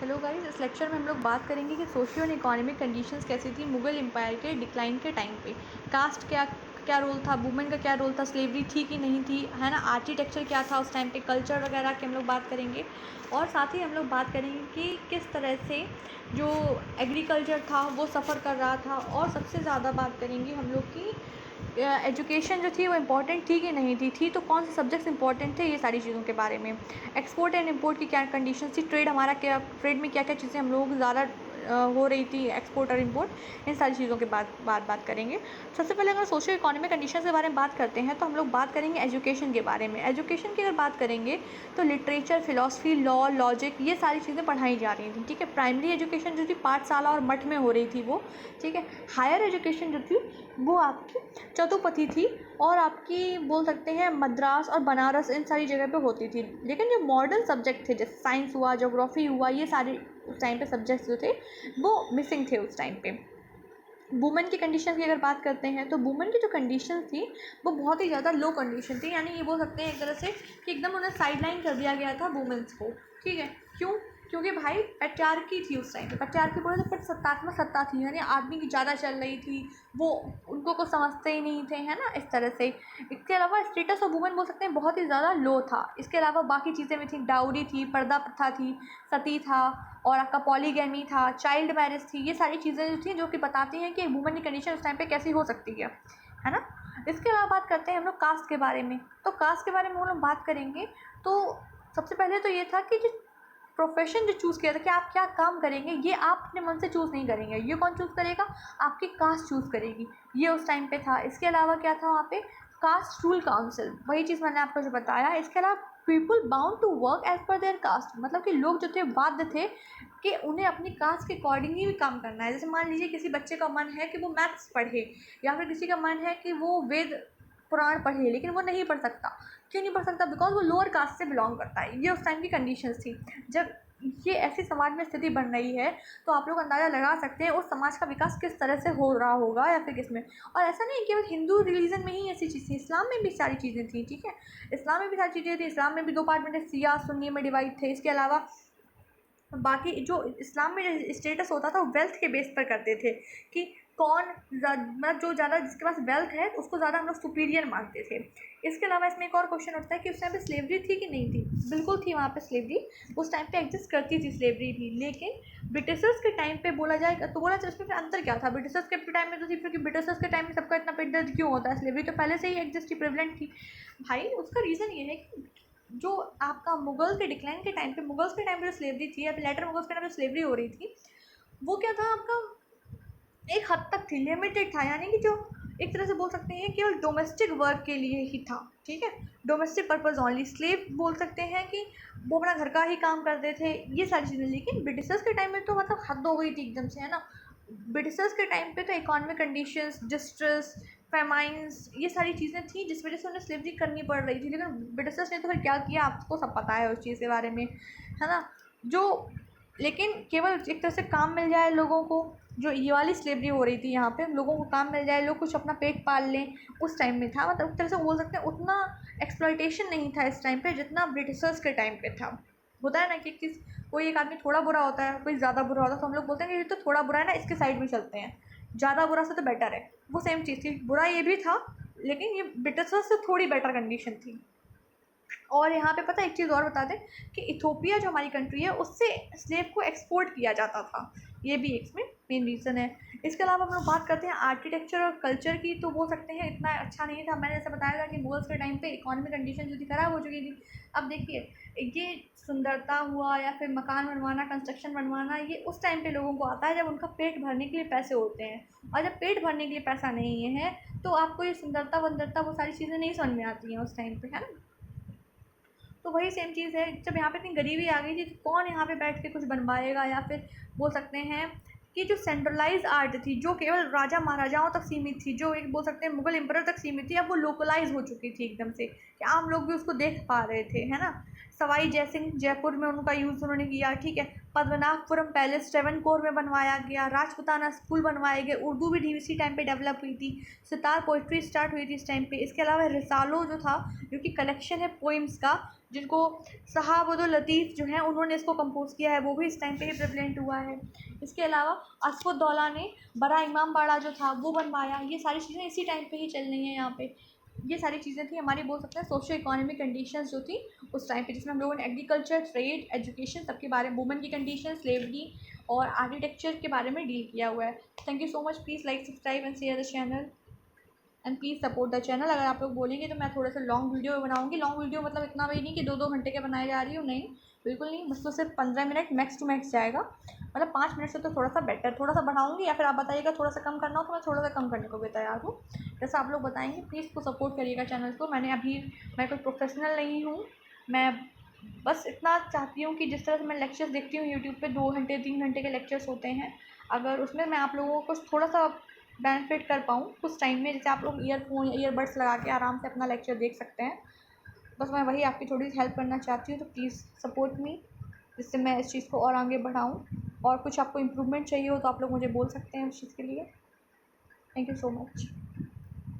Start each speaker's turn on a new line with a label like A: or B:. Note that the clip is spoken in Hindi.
A: हेलो गाइस, इस लेक्चर में हम लोग बात करेंगे कि सोशियो एंड इकोनॉमिक कंडीशंस कैसी थी मुगल एम्पायर के डिक्लाइन के टाइम पे। कास्ट क्या क्या रोल था, वुमेन का क्या रोल था, स्लेवरी थी कि नहीं थी, है ना, आर्किटेक्चर क्या था उस टाइम पे, कल्चर वगैरह की हम लोग बात करेंगे। और साथ ही हम लोग बात करेंगे कि किस तरह से जो एग्रीकल्चर था वो सफ़र कर रहा था। और सबसे ज़्यादा बात करेंगे हम लोग की एजुकेशन जो थी वो इम्पॉर्टेंट थी कि नहीं थी तो कौन से सब्जेक्ट्स इंपॉर्टेंट थे, ये सारी चीज़ों के बारे में। एक्सपोर्ट एंड इंपोर्ट की क्या कंडीशन थी, ट्रेड हमारा क्या, ट्रेड में क्या क्या चीज़ें हम लोगों को ज़्यादा हो रही थी, एक्सपोर्ट और इंपोर्ट, इन सारी चीज़ों के बात करेंगे। सबसे पहले अगर सोशल इकोनॉमिक कंडीशन के बारे में बात करते हैं तो हम लोग बात करेंगे एजुकेशन के बारे में। एजुकेशन की अगर बात करेंगे तो लिटरेचर, फिलॉसफी, लॉ, लॉजिक, ये सारी चीज़ें पढ़ाई जा रही थी। ठीक है, प्राइमरी एजुकेशन जो थी पाठशाला और मठ में हो रही थी वो। ठीक है, हायर एजुकेशन जो थी वो आपकी चतुपथी थी और आपकी बोल सकते हैं मद्रास और बनारस, इन सारी जगह पे होती थी। लेकिन जो मॉडर्न सब्जेक्ट थे जैसे साइंस हुआ, ज्योग्राफी हुआ, ये सारे उस टाइम पे सब्जेक्ट्स जो थे वो मिसिंग थे उस टाइम पे। वुमेन की कंडीशन की अगर बात करते हैं तो वुमेन की जो कंडीशन थी वो बहुत ही ज़्यादा लो कंडीशन थी, यानी ये बोल सकते हैं एक तरह से कि एकदम उन्हें साइडलाइन कर दिया गया था वुमेन्स को। ठीक है, क्यों? क्योंकि भाई पैट्रियार्की थी उस टाइम पे। पैट्रियार्की बोले तो सत्तात्मक सत्ता थी, यानी आदमी की ज़्यादा चल रही थी, वो उनको कुछ समझते ही नहीं थे, है ना, इस तरह से। इसके अलावा स्टेटस ऑफ वुमेन बोल सकते हैं बहुत ही ज़्यादा लो था। इसके अलावा बाकी चीज़ें भी थी, डाउरी थी, पर्दा प्रथा थी, सती था, और आपका पॉलीगैमी था, चाइल्ड मैरिज थी। ये सारी चीज़ें जो थी जो कि बताती हैं कि वुमेन की कंडीशन उस टाइम पे कैसी हो सकती है ना। इसके अलावा बात करते हैं हम लोग कास्ट के बारे में। तो कास्ट के बारे में हम लोग बात करेंगे तो सबसे पहले तो ये था कि जो प्रोफेशन जो चूज़ किया था कि आप क्या काम करेंगे, ये आप अपने मन से चूज़ नहीं करेंगे। ये कौन चूज़ करेगा? आपकी कास्ट चूज़ करेगी, ये उस टाइम पे था। इसके अलावा क्या था वहाँ पे? कास्ट रूल काउंसिल, वही चीज़ मैंने आपको जो बताया। इसके अलावा people bound to work as per their caste, मतलब कि लोग जो थे बाध्य थे कि उन्हें अपनी कास्ट के अकॉर्डिंग ही काम करना है। जैसे मान लीजिए किसी बच्चे का मन है कि वो मैथ्स पढ़े, या फिर किसी का मन है कि वो वेद पुराण पढ़े, लेकिन वो नहीं पढ़ सकता। क्यों नहीं पढ़ सकता? बिकॉज वो लोअर कास्ट से बिलोंग करता है। ये उस टाइम की कंडीशंस थी। जब ये ऐसी समाज में स्थिति बन रही है तो आप लोग अंदाज़ा लगा सकते हैं उस समाज का विकास किस तरह से हो रहा होगा, या फिर किस में। और ऐसा नहीं केवल हिंदू रिलीजन में ही ऐसी चीज़ थी, इस्लाम में भी सारी चीज़ें थी। ठीक है, इस्लाम में भी सारी चीज़ें थी। इस्लाम में भी दो पार्ट में थे, शिया सुन्नी में डिवाइड थे। इसके अलावा बाकी जो इस्लाम में जो स्टेटस होता था वो वेल्थ के बेस पर करते थे कि कौन मतलब जो ज़्यादा, जिसके पास वेल्थ है उसको ज़्यादा हम लोग सुपीरियर मानते थे। इसके अलावा इसमें एक और क्वेश्चन उठता है कि उस टाइम पे स्लेवरी थी कि नहीं थी। बिल्कुल थी, वहाँ पे स्लेवरी उस टाइम पे एग्जिस्ट करती थी, स्लेवरी भी। लेकिन ब्रिटिशर्स के टाइम पे बोला जाए तो बोला जाए उसमें फिर अंतर क्या था? ब्रिटिशर्स के टाइम में तो थी, फिर ब्रिटिशर्स के टाइम में सबका इतना पेट दर्द क्यों होता है? स्लेवरी तो पहले से ही एग्जिस्ट थी, प्रेवलेंट थी भाई। उसका रीज़न ये है कि जो आपका मुगल के डिक्लाइन के टाइम पे, मुगल्स के टाइम पे जो स्लेवरी थी या फिर लेटर मुगल्स के टाइम पे स्लेवरी हो रही थी, वो क्या था आपका, एक हद तक थी, लिमिटेड था। यानी कि जो एक तरह से बोल सकते हैं केवल डोमेस्टिक वर्क के लिए ही था। ठीक है, डोमेस्टिक पर्पज़ ऑनली। स्लेव बोल सकते हैं कि वो अपना घर का ही काम करते थे, ये सारी चीज़ें। लेकिन ब्रिटिशर्स के टाइम में तो मतलब हद हो गई थी एकदम से, है ना। ब्रिटिशर्स के टाइम पे तो इकोनॉमिक कंडीशंस, डिस्ट्रेस, फेमाइंस, ये सारी चीज़ें थी जिस वजह से उन्हें स्लेवरी करनी पड़ रही थी। लेकिन ब्रिटिशर्स ने तो फिर क्या किया, आपको सब पता है उस चीज़ के बारे में, है ना। जो लेकिन केवल एक तरह से काम मिल जाए लोगों को, जो ये वाली स्लेवरी हो रही थी यहाँ पे, लोगों को काम मिल जाए, लोग कुछ अपना पेट पाल लें, उस टाइम में था। मतलब एक तरह से बोल सकते हैं उतना एक्सप्लॉयटेशन नहीं था इस टाइम पे जितना ब्रिटिशर्स के टाइम पे था। होता है ना कि कोई एक आदमी थोड़ा बुरा होता है, कोई ज़्यादा बुरा होता है, तो हम लोग बोलते हैं कि ये तो थोड़ा बुरा है ना, इसके साइड में चलते हैं, ज़्यादा बुरा से तो बेटर है। वो सेम चीज़ थी, बुरा ये भी था लेकिन ये ब्रिटिशर्स से थोड़ी बेटर कंडीशन थी। और यहाँ पे पता है एक चीज़ और बता दें कि इथोपिया जो हमारी कंट्री है उससे स्लेव को एक्सपोर्ट किया जाता था, ये भी इसमें मेन रीज़न है। इसके अलावा हम लोग बात करते हैं आर्किटेक्चर और कल्चर की, तो बोल सकते हैं इतना अच्छा नहीं था। मैंने जैसे बताया था कि मुगल्स के टाइम पे इकोनॉमिक कंडीशन जो थी ख़राब हो चुकी थी। अब देखिए ये सुंदरता हुआ या फिर मकान बनवाना, कंस्ट्रक्शन बनवाना, ये उस टाइम पे लोगों को आता है जब उनका पेट भरने के लिए पैसे होते हैं। और जब पेट भरने के लिए पैसा नहीं है तो आपको ये सुंदरता वंदरता वो सारी चीज़ें नहीं समझ में आती हैं उस टाइम पे, है ना। तो वही सेम चीज़ है, जब यहाँ पे इतनी गरीबी आ गई थी तो कौन यहाँ पे बैठ के कुछ बनवाएगा, या फिर बोल सकते हैं कि जो सेंट्रलाइज आर्ट थी जो केवल राजा महाराजाओं तक सीमित थी, जो एक बोल सकते हैं मुगल एम्परर तक सीमित थी, अब वो लोकलाइज हो चुकी थी एकदम से कि आम लोग भी उसको देख पा रहे थे, है ना। सवाई जयसिंह जयपुर में उनका यूज़ उन्होंने किया, ठीक है। पद्मनाभपुरम पैलेस ट्रेवनकोर में बनवाया गया, राजपूताना स्कूल बनवाए गए, उर्दू भी इसी टाइम पे डेवलप हुई थी, सितार पोइट्री स्टार्ट हुई थी इस टाइम पे। इसके अलावा रिसालो जो था, जो कि कलेक्शन है पोइम्स का, जिनको सहाबुद्दीन लतीफ़ जो हैं उन्होंने इसको कंपोज किया है, वो भी इस टाइम पे ही प्रेवलेंट हुआ है। इसके अलावा असफुद्दौला ने बड़ा इमाम बाड़ा जो था वो बनवाया। ये सारी चीज़ें इसी टाइम पे ही चल रही हैं यहाँ पे। ये सारी चीज़ें थी हमारी, बोल सकते हैं सोशो इकोनॉमिक कंडीशंस जो थी उस टाइम पे, जिसमें हम लोगों ने एग्रीकल्चर, ट्रेड, एजुकेशन सबके बारे में, वुमेन की कंडीशन, स्लेवरी और आर्किटेक्चर के बारे में डील किया हुआ है। Thank you so much. Please like, subscribe and share the channel and please support the channel. अगर आप लोग बोलेंगे तो मैं थोड़ा सा लॉन्ग वीडियो बनाऊंगी। लॉन्ग वीडियो मतलब इतना भी नहीं कि 2-2 घंटे के बनाए जा रही हूँ, नहीं, बिल्कुल नहीं। मुझको सिर्फ 15 मिनट मैक्स टू मैक्स जाएगा, मतलब 5 मिनट से तो थोड़ा सा बेटर, थोड़ा सा बढ़ाऊंगी, या फिर आप बताइएगा थोड़ा सा कम करना हो तो मैं थोड़ा सा कम करने को भी तैयार हूँ, जैसा आप लोग बताएंगे। प्लीज़ को सपोर्ट करिएगा चैनल को। मैं कोई प्रोफेशनल नहीं हूँ, मैं बस इतना चाहती हूँ कि जिस तरह से मैं लेक्चर्स देखती हूँ यूट्यूब पे, 2 घंटे 3 घंटे के लेक्चर्स होते हैं, अगर उसमें मैं आप लोगों को थोड़ा सा बेनिफिट कर पाऊँ कुछ टाइम में, जैसे आप लोग ईयरफोन या ईयरबड्स लगा के आराम से अपना लेक्चर देख सकते हैं, बस मैं वही आपकी थोड़ी सी हेल्प करना चाहती हूँ। तो प्लीज़ सपोर्ट मी, जिससे मैं इस चीज़ को और आगे बढ़ाऊँ। और कुछ आपको इम्प्रूवमेंट चाहिए हो तो आप लोग मुझे बोल सकते हैं उस चीज़ के लिए। Thank you so much.